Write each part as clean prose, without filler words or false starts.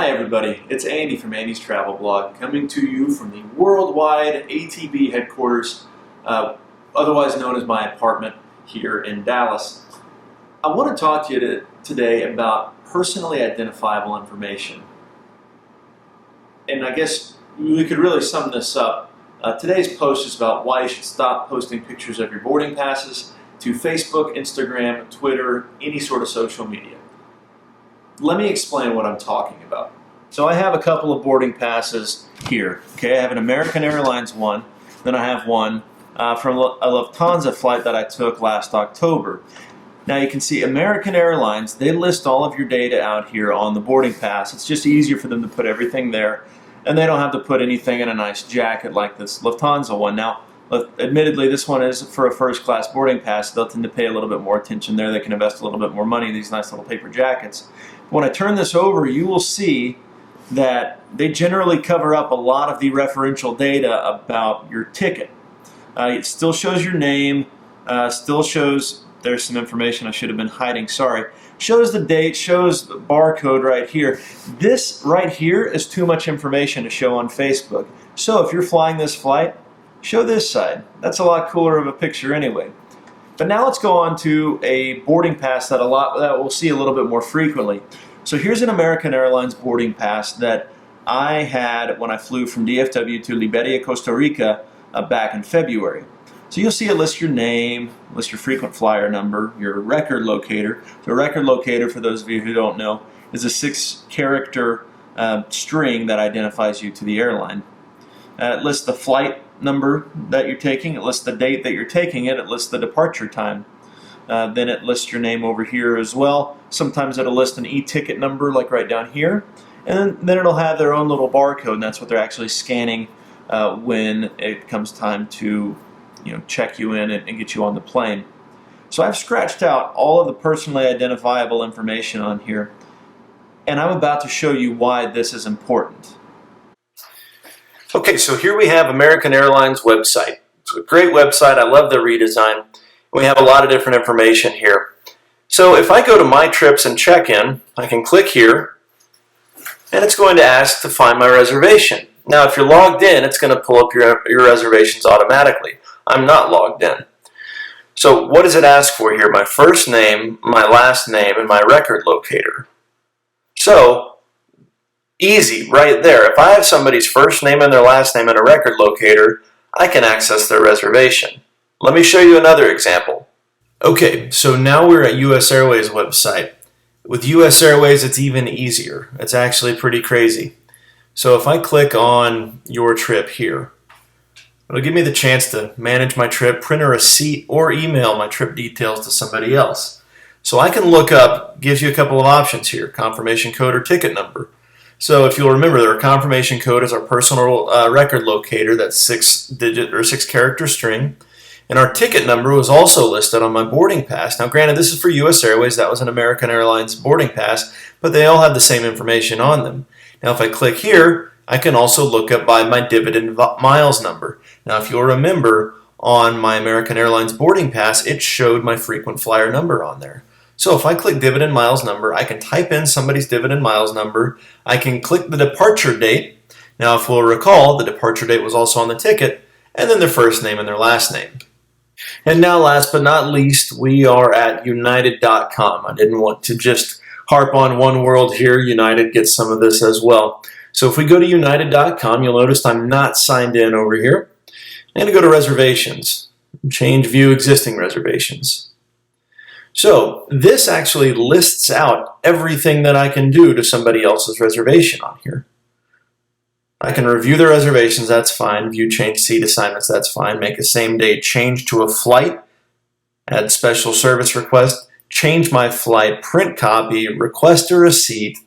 Hi everybody, it's Andy from Andy's Travel Blog, coming to you from the worldwide ATB headquarters, otherwise known as my apartment here in Dallas. I want to talk to you today about personally identifiable information. And I guess we could really sum this up. Today's post is about why you should stop posting pictures of your boarding passes to Facebook, Instagram, Twitter, any sort of social media. Let me explain what I'm talking about. So I have a couple of boarding passes here. Okay, I have an American Airlines one, then I have one from a Lufthansa flight that I took last October. Now you can see American Airlines, they list all of your data out here on the boarding pass. It's just easier for them to put everything there, and they don't have to put anything in a nice jacket like this Lufthansa one. Now, admittedly, this one is for a first-class boarding pass. They'll tend to pay a little bit more attention there. They can invest a little bit more money in these nice little paper jackets. When I turn this over, you will see that they generally cover up a lot of the referential data about your ticket. It still shows your name, still shows, there's some information I should have been hiding, sorry. Shows the date, shows the barcode right here. This right here is too much information to show on Facebook. So if you're flying this flight, show this side. That's a lot cooler of a picture anyway. But now let's go on to a boarding pass that we'll see a little bit more frequently. So here's an American Airlines boarding pass that I had when I flew from DFW to Liberia, Costa Rica back in February. So you'll see it lists your name, lists your frequent flyer number, your record locator. So a record locator, for those of you who don't know, is a 6-character string that identifies you to the airline. It lists the flight number that you're taking, it lists the date that you're taking it lists the departure time. Then it lists your name over here as well. Sometimes it'll list an e-ticket number like right down here, and then it'll have their own little barcode, and that's what they're actually scanning when it comes time to check you in and get you on the plane. So I've scratched out all of the personally identifiable information on here, and I'm about to show you why this is important. Okay, so here we have American Airlines website. It's a great website. I love the redesign. We have a lot of different information here. So if I go to My Trips and check-in, I can click here, and it's going to ask to find my reservation. Now, if you're logged in, it's going to pull up your reservations automatically. I'm not logged in. So what does it ask for here? My first name, my last name, and my record locator. So easy, right there. If I have somebody's first name and their last name and a record locator, I can access their reservation. Let me show you another example. Okay, so now we're at US Airways website. With US Airways, it's even easier. It's actually pretty crazy. So if I click on your trip here, it'll give me the chance to manage my trip, print a receipt, or email my trip details to somebody else. So I can look up, gives you a couple of options here, confirmation code or ticket number. So if you'll remember, our confirmation code is our personal record locator, that's 6-digit or 6-character string. And our ticket number was also listed on my boarding pass. Now granted, this is for US Airways, that was an American Airlines boarding pass, but they all have the same information on them. Now if I click here, I can also look up by my dividend miles number. Now if you'll remember, on my American Airlines boarding pass, it showed my frequent flyer number on there. So if I click dividend miles number, I can type in somebody's dividend miles number. I can click the departure date. Now if we'll recall, the departure date was also on the ticket, and then their first name and their last name. And now last but not least, we are at United.com. I didn't want to just harp on one world here. United gets some of this as well. So if we go to United.com, you'll notice I'm not signed in over here. I'm going to go to reservations, change view existing reservations. So this actually lists out everything that I can do to somebody else's reservation on here. I can review the reservations, that's fine. View change seat assignments, that's fine. Make a same day change to a flight. Add special service request. Change my flight, print copy, request a receipt.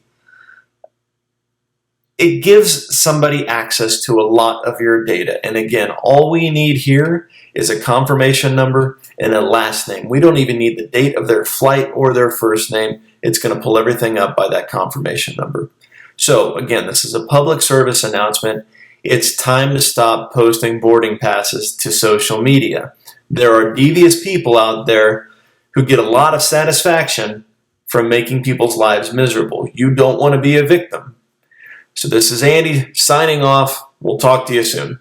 It gives somebody access to a lot of your data. And again, all we need here is a confirmation number and a last name. We don't even need the date of their flight or their first name. It's going to pull everything up by that confirmation number. So again, this is a public service announcement. It's time to stop posting boarding passes to social media. There are devious people out there who get a lot of satisfaction from making people's lives miserable. You don't want to be a victim. So this is Andy signing off. We'll talk to you soon.